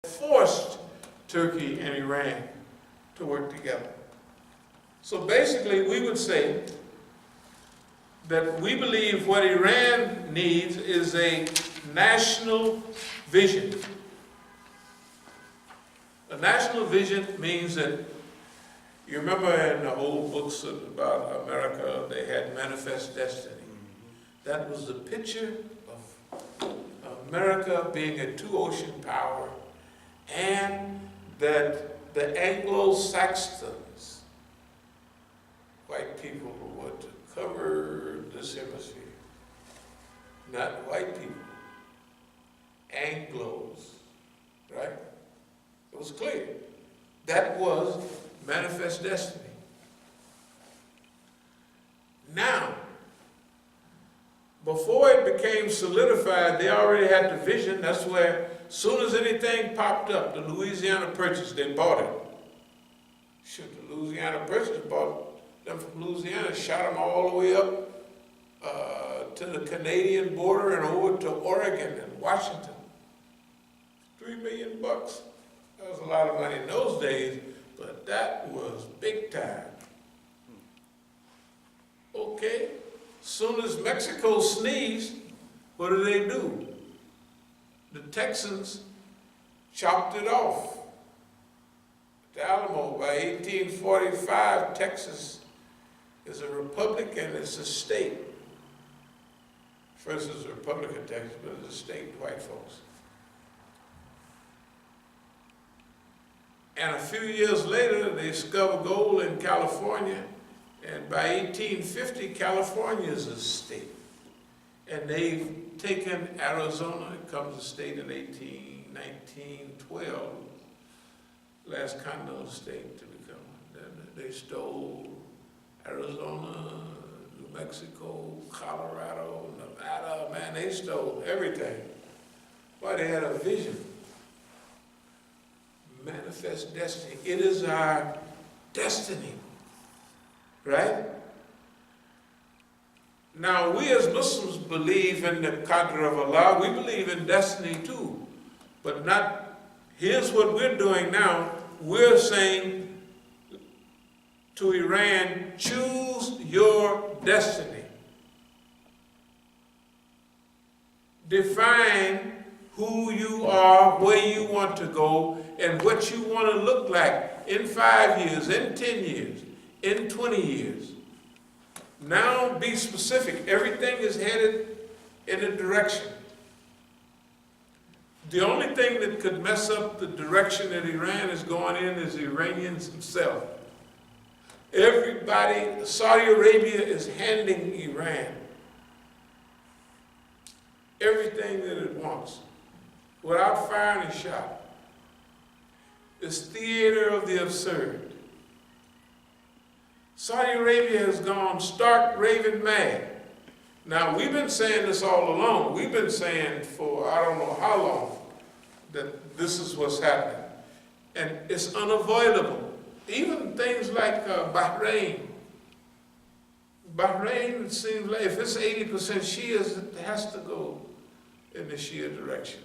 forced Turkey and Iran to work together. So basically, we would say that we believe what Iran needs is a national vision. A national vision means that, you remember in the old books about America, they had Manifest Destiny. That was the picture of America being a two-ocean power, and that the Anglo-Saxons, white people who were to cover this hemisphere, not white people, Anglos, right? It was clear. That was Manifest Destiny. Now, before it became solidified, they already had the vision. That's where, as soon as anything popped up, the Louisiana Purchase, they bought it. Shoot, the Louisiana Purchase bought them from Louisiana, shot them all the way up to the Canadian border and over to Oregon and Washington. $3 million. That was a lot of money in those days, but that was big time. Okay, soon as Mexico sneezed, what do? The Texans chopped it off. The Alamo, by 1845, Texas is a republic and it's a state. First it was a republic of Texas, but it's a state, white folks. And a few years later, they discovered gold in California, and by 1850, California is a state. And they've taken Arizona, it comes a state in 1912, last continental state to become. Then they stole Arizona, New Mexico, Colorado, Nevada, man, they stole everything. Why? They had a vision. Manifest destiny. It is our destiny, right? Now, we as Muslims believe in the qadr of Allah. We believe in destiny too, but not, here's what we're doing now. We're saying to Iran, choose your destiny. Define who you are, where you want to go, and what you want to look like in 5 years, in 10 years, in 20 years. Now be specific. Everything is headed in a direction. The only thing that could mess up the direction that Iran is going in is the Iranians themselves. Everybody, Saudi Arabia is handing Iran everything that it wants without firing a shot. It's theater of the absurd. Saudi Arabia has gone stark raving mad. Now, we've been saying this all along. We've been saying for I don't know how long that this is what's happening. And it's unavoidable. Even things like Bahrain. Bahrain, it seems like if it's 80% Shias, it has to go in the Shia direction.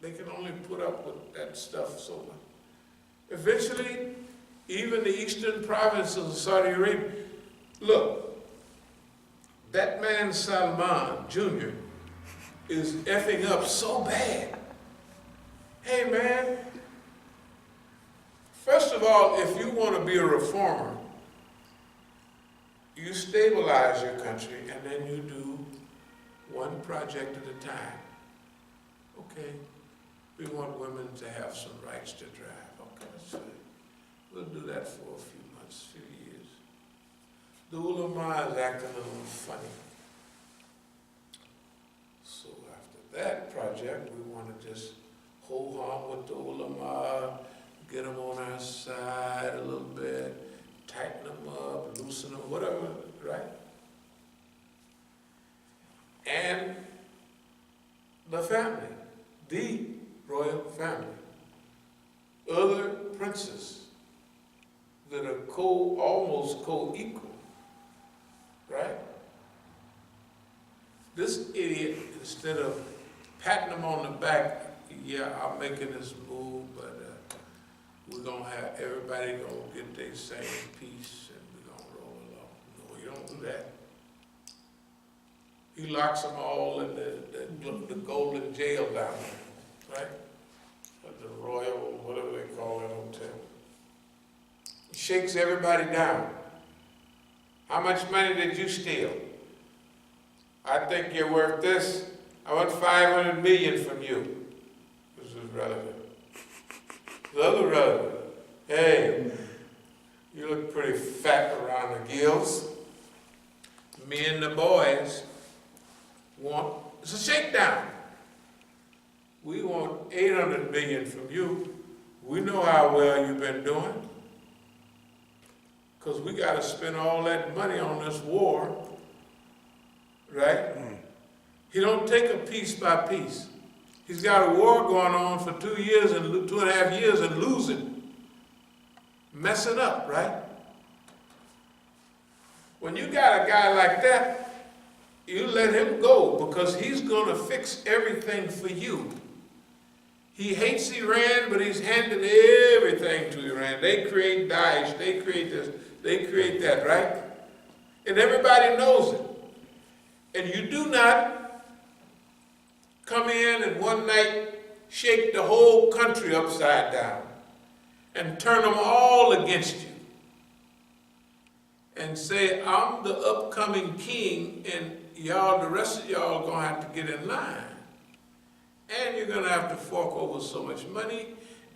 They can only put up with that stuff so much. Eventually, even the eastern provinces of Saudi Arabia, look, that man Salman Jr. is effing up so bad. Hey man, first of all, if you want to be a reformer, you stabilize your country and then you do one project at a time. Okay, we want women to have some rights to drive. Okay, so we'll do that for a few months, few years. The ulama is acting a little funny. So after that project, we want to just hold on with the ulama, get them on our side a little bit, tighten them up, loosen them, whatever, right? And the family, the royal family, other princes that are almost co-equal, right? This idiot, instead of patting him on the back, yeah, I'm making this move, but we're gonna have, everybody gonna get their same piece and we're gonna roll along. No, you don't do that. He locks them all in the golden jail down there, right? At the Royal, whatever they call that hotel. He shakes everybody down. How much money did you steal? I think you're worth this. I want 500 million from you. This is relative. The other relative, hey, you look pretty fat around the gills. Me and the boys want, it's a shakedown. We want 800 million from you. We know how well you've been doing. Because we got to spend all that money on this war, right? He don't take it piece by piece. He's got a war going on for 2 years and 2.5 years and losing, messing up, right? When you got a guy like that, you let him go because he's going to fix everything for you. He hates Iran, but he's handing everything to Iran. They create Daesh, they create this, they create that, right? And everybody knows it. And you do not come in and one night shake the whole country upside down and turn them all against you and say, I'm the upcoming king and y'all, the rest of y'all gonna have to get in line. And you're gonna have to fork over so much money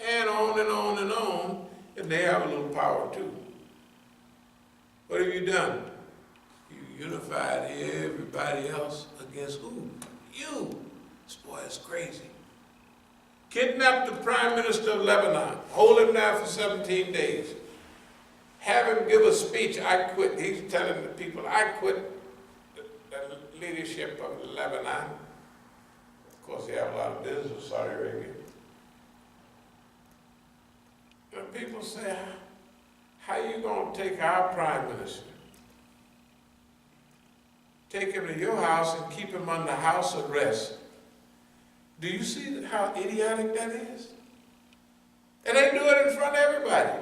and on and on and on, and they have a little power too. What have you done? You unified everybody else against who? You. This boy is crazy. Kidnap the Prime Minister of Lebanon, hold him there for 17 days. Have him give a speech, I quit. He's telling the people, I quit the leadership of Lebanon. Of course, he has a lot of business with Saudi Arabia. And people say, how you gonna take our Prime Minister? Take him to your house and keep him under house arrest. Do you see how idiotic that is? And they do it in front of everybody.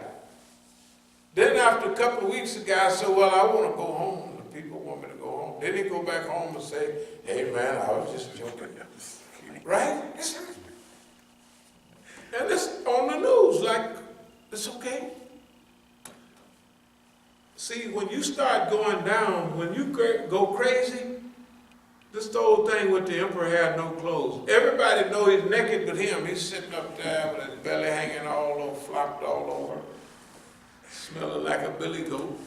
Then after a couple of weeks, the guy said, well, I want to go home. The people want me to go home. Then he go back home and say, hey man, I was just joking. Right? And it's on the news, like, it's okay. See, when you start going down, when you go crazy, this the whole thing with the emperor had no clothes. Everybody know he's naked but him. He's sitting up there with his belly hanging all over, flopped all over, smelling like a billy goat.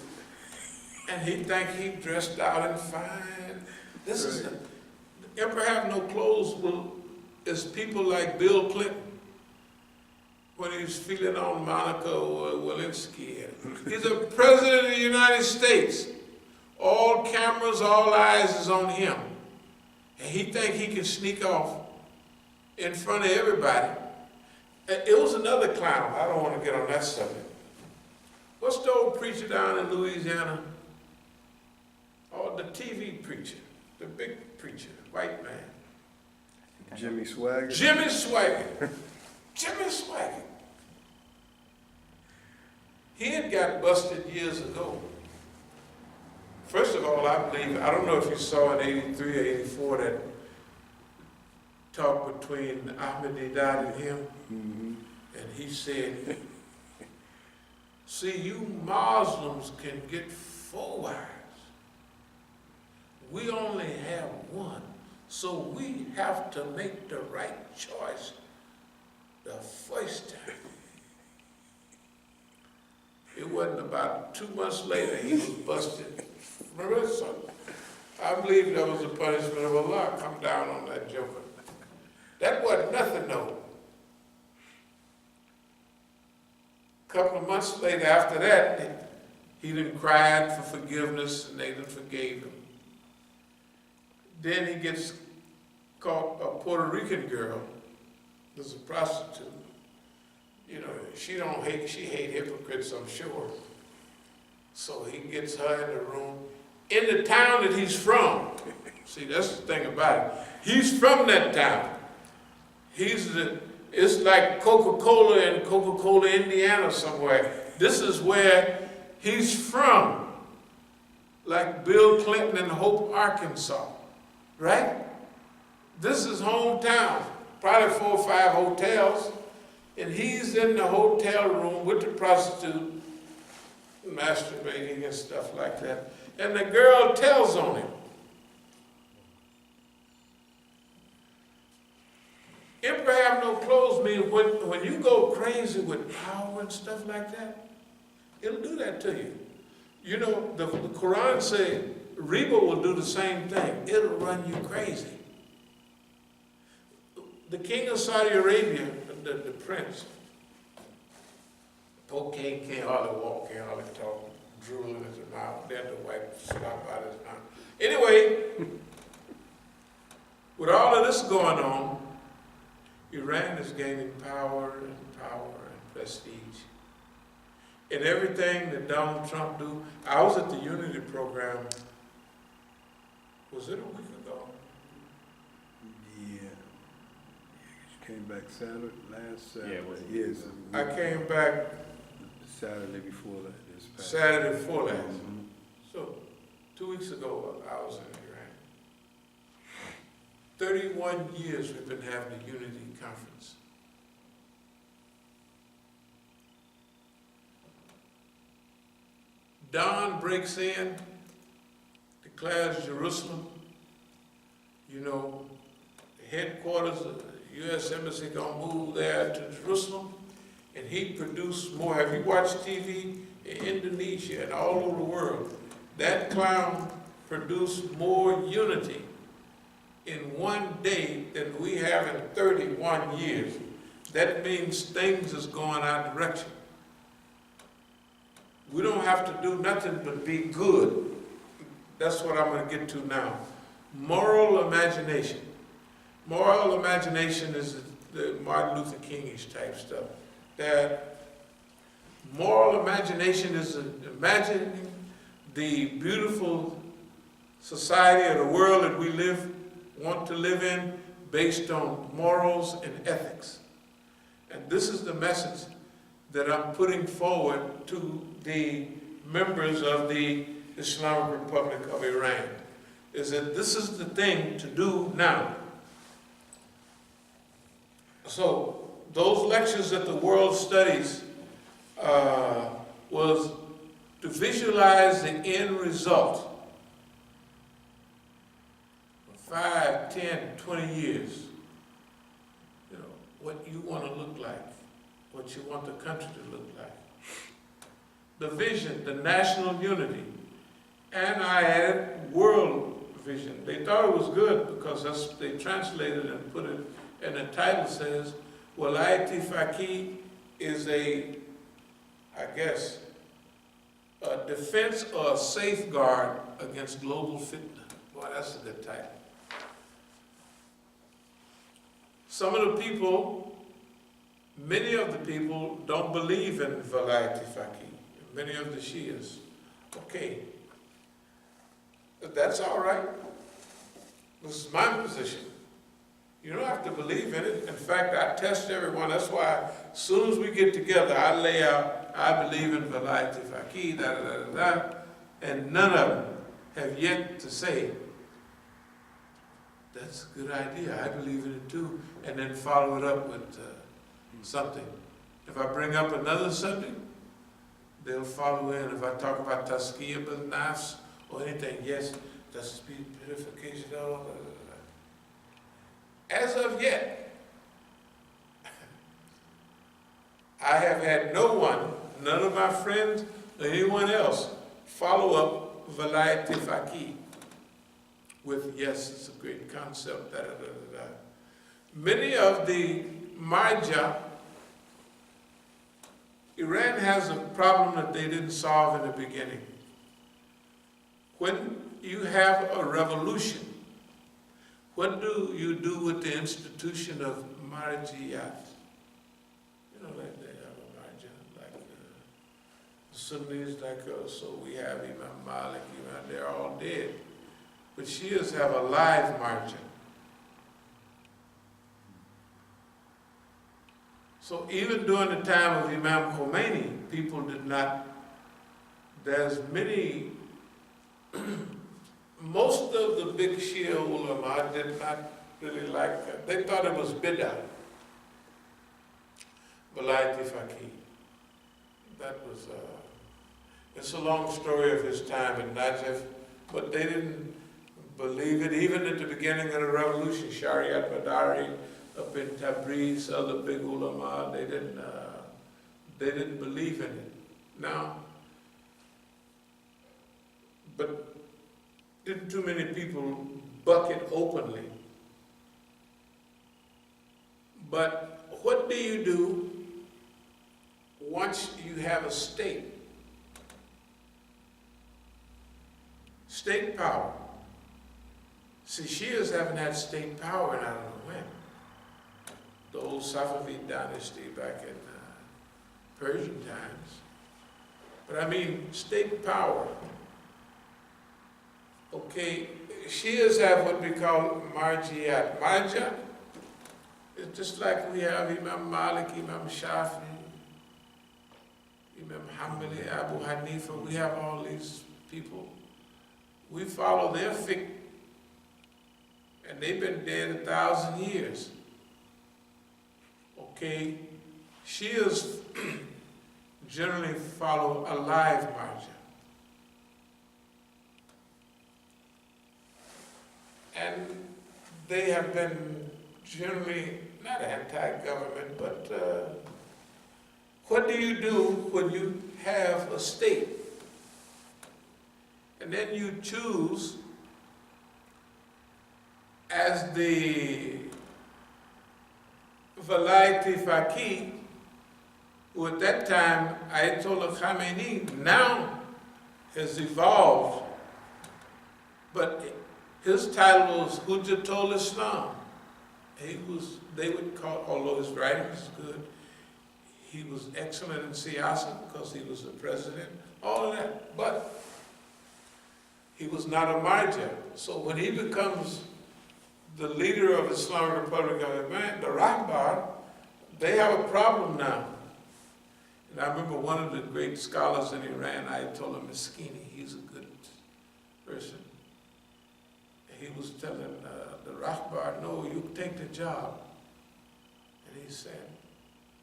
And he think he dressed out and fine. This is, the emperor have no clothes is people like Bill Clinton when he's feeling on Monica or Lewinsky. He's a president of the United States. All cameras, all eyes is on him. And he think he can sneak off in front of everybody. It was another clown. I don't want to get on that subject. What's the old preacher down in Louisiana? Oh, the TV preacher, the big preacher, white man. Jimmy Swaggart. Jimmy Swaggart. Jimmy Swaggart. He had got busted years ago. First of all, I believe, I don't know if you saw in 83 or 84 that talk between Ahmadinejad and him. Mm-hmm. And he said, see, you Muslims can get 4 wives. We only have 1. So we have to make the right choice the first time. It wasn't about 2 months later he was busted. Remember that son? I believe that was the punishment of Allah. Come down on that joker. That wasn't nothing though. A couple of months later after that, he done cried for forgiveness and they done forgave him. Then he gets caught, a Puerto Rican girl, who's a prostitute. You know, she hate hypocrites, I'm sure. So he gets her in the room, in the town that he's from. See, that's the thing about it. He's from that town. He's the It's like Coca-Cola in Coca-Cola, Indiana somewhere. This is where he's from. Like Bill Clinton in Hope, Arkansas, right? This is hometown, probably 4 or 5 hotels, and he's in the hotel room with the prostitute, masturbating and stuff like that. And the girl tells on him. Emperor have no clothes means when you go crazy with power and stuff like that, it'll do that to you. You know, the Quran says Reba will do the same thing. It'll run you crazy. The king of Saudi Arabia, the prince, poor king can't hardly walk, can't hardly talk, drooling in his mouth. They had to wipe snot out his mouth. Anyway, with all of this going on, Iran is gaining power and prestige. And everything that Donald Trump do, I was at the Unity program, was it a week ago? Yeah. You came back last Saturday. Yeah, Yes. I came back Saturday before that. This past. Saturday before that. Mhm. So, 2 weeks ago, I was in Iran. 31 years we've been having the Unity Conference. Dawn breaks in, declares Jerusalem. You know, the headquarters of the U.S. Embassy gonna move there to Jerusalem, and he produced more. Have you watched TV in Indonesia and all over the world? That clown produced more unity in one day than we have in 31 years. That means things is going our direction. We don't have to do nothing but be good. That's what I'm going to get to now. Moral imagination. Moral imagination is the Martin Luther King-ish type stuff. That moral imagination is imagining the beautiful society or the world that we want to live in based on morals and ethics. And this is the message that I'm putting forward to the members of the Islamic Republic of Iran, is that this is the thing to do now. So those lectures that the world studies was to visualize the end result for 5, 10, 20 years. You know, what you want to look like, what you want the country to look like. The vision, the national unity. And I added world vision. They thought it was good because they translated and put it, and the title says, al-Faqih is I guess, a defense or a safeguard against global fitna. Boy, that's a good title. Some of the people, many of the people don't believe in al-Faqih. Many of the Shias. Okay. But that's all right. This is my position. You don't have to believe in it. In fact, I test everyone. That's why as soon as we get together, I lay out, I believe in al-Faqih, and none of them have yet to say, that's a good idea, I believe in it too, and then follow it up with something. If I bring up another subject, they'll follow in. If I talk about tazkiyah bil nafs or anything, yes, that's purification. As of yet, I have had no one, none of my friends or anyone else, follow up al-Faqih with, yes, it's a great concept, Many of the marja, Iran has a problem that they didn't solve in the beginning. When you have a revolution, what do you do with the institution of marjiyat? You know, like they have a marja, like the Sunnis, like us, so we have Imam Malik, they're all dead. But Shias have a live marja. So even during the time of Imam Khomeini, people did not, there's many, most of the big Shia ulama did not really like that. They thought it was bid'ah. al-Faqih. That was, it's a long story of his time in Najaf, but they didn't believe it. Even at the beginning of the revolution, Shariat Madari up in Tabriz, other big ulama, they didn't believe in it. Now, but didn't too many people buck it openly. But what do you do once you have a state? State power. See, Shias haven't had state power in I don't know when. The old Safavid dynasty back in Persian times. But I mean, state power. Okay, Shias have what we call marjiyat. Marja is just like we have Imam Malik, Imam Shafi, Imam Hanbali, Abu Hanifa. We have all these people. We follow their fiqh, and they've been dead 1,000 years. Okay, Shias generally follow a live marja. And they have been generally not anti-government, but what do you do when you have a state? And then you choose as the al-Faqih, who at that time, Ayatollah Khamenei, now has evolved, but his title was Hujjatul Islam. They would call, although his writing is good, he was excellent in siyasa because he was the president, all of that, but he was not a marja. So when he becomes the leader of the Islamic Republic of Iran, the Rahbar, they have a problem now. And I remember one of the great scholars in Iran, Ayatollah Miskini, he's a good person. He was telling the Rahbar, no, you take the job. And he said,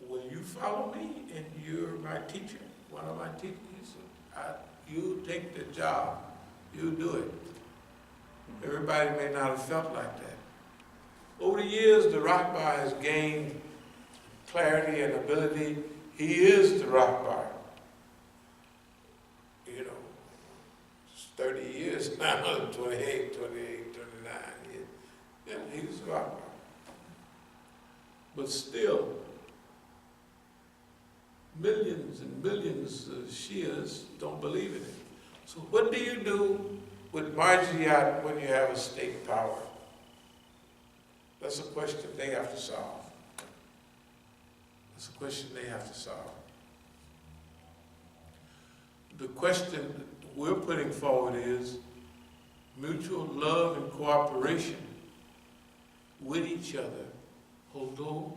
will you follow me? And you're my teacher, one of my teachers. He said, you take the job, you do it. Everybody may not have felt like that. Over the years, the Rahbar has gained clarity and ability. He is the Rahbar. You know, it's 30 years now, 28, 29 years. Yeah, he's the Rahbar. But still, millions and millions of Shias don't believe in it. So what do you do with marjiyat when you have a state power? That's a question they have to solve. That's a question they have to solve. The question we're putting forward is mutual love and cooperation with each other, although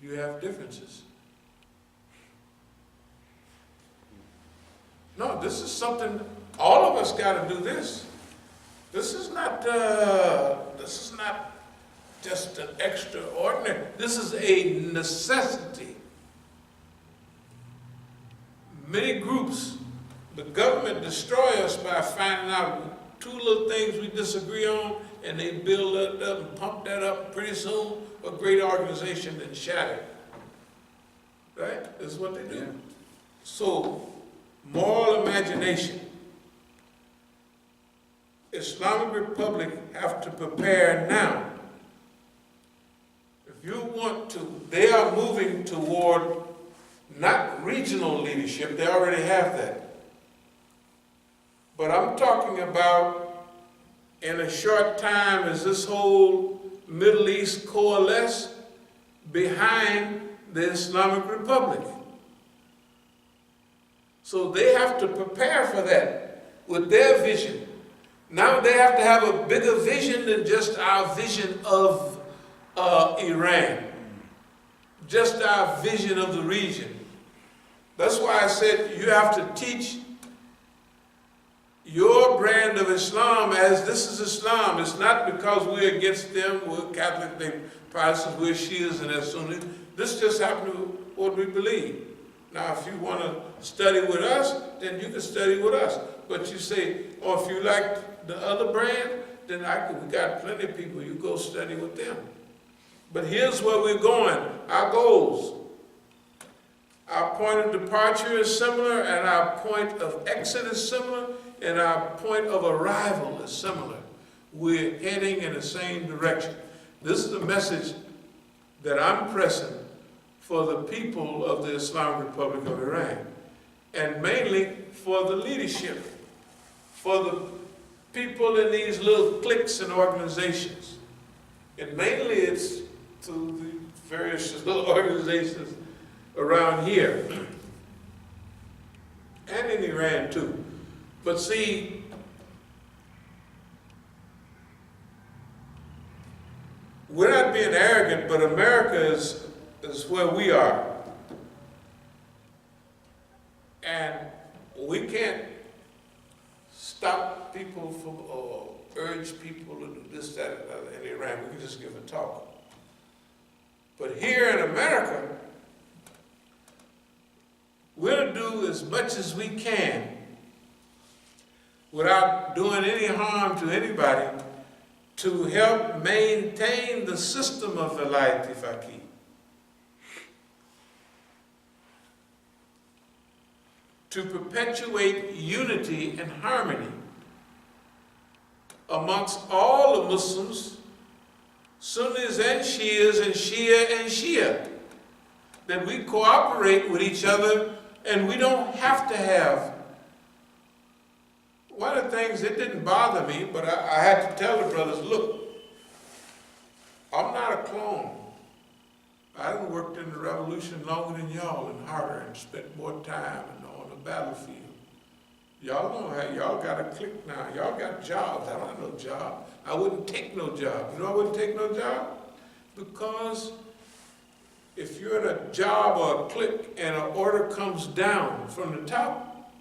you have differences. No, this is something, all of us got to do this. This is not just an extraordinary, this is a necessity. Many groups, the government destroy us by finding out two little things we disagree on, and they build that up and pump that up. Pretty soon, a great organization then shattered. Right? That's what they do. Yeah. So, moral imagination. Islamic Republic have to prepare now. If you want to, they are moving toward not regional leadership, they already have that. But I'm talking about in a short time as this whole Middle East coalesce behind the Islamic Republic. So they have to prepare for that with their vision. Now they have to have a bigger vision than just our vision of Iran. just our vision of the region. That's why I said you have to teach your brand of Islam as this is Islam. It's not because we're against them, we're Catholic, they're Protestants, we're Shias and they're Sunnis. This just happened to what we believe. Now, if you want to study with us, then you can study with us. But you say, oh, if you like the other brand, then we got plenty of people, you go study with them. But here's where we're going, our goals. Our point of departure is similar, and our point of exit is similar, and our point of arrival is similar. We're heading in the same direction. This is the message that I'm pressing for the people of the Islamic Republic of Iran, and mainly for the leadership, for the people in these little cliques and organizations. And mainly it's to the various little organizations around here, and in Iran too. But see, we're not being arrogant, but America is where we are. And we can't stop people from, or urge people to do this, that, and other in Iran. We can just give a talk. But here in America, we'll do as much as we can without doing any harm to anybody to help maintain the system of al-Faqih. To perpetuate unity and harmony amongst all the Muslims, Sunnis and Shias and Shia and Shia, that we cooperate with each other and we don't have to have. One of the things that didn't bother me, but I had to tell the brothers, look, I'm not a clone. I done worked in the revolution longer than y'all and harder and spent more time on the battlefield. Y'all know how y'all got a clique now. Y'all got jobs. I don't have no job. I wouldn't take no job. You know I wouldn't take no job? Because if you're in a job or a clique and an order comes down from the top,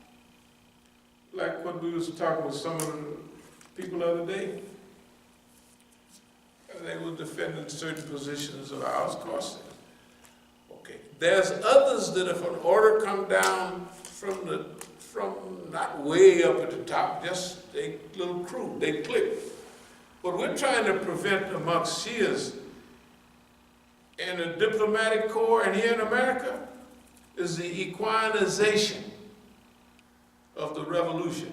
like what we was talking with some of the people the other day, they were defending certain positions of ours, of course. Okay, there's others that if an order come down from not way up at the top, just a little crew, they click. What we're trying to prevent amongst Shias in the diplomatic corps and here in America is the equinization of the revolution.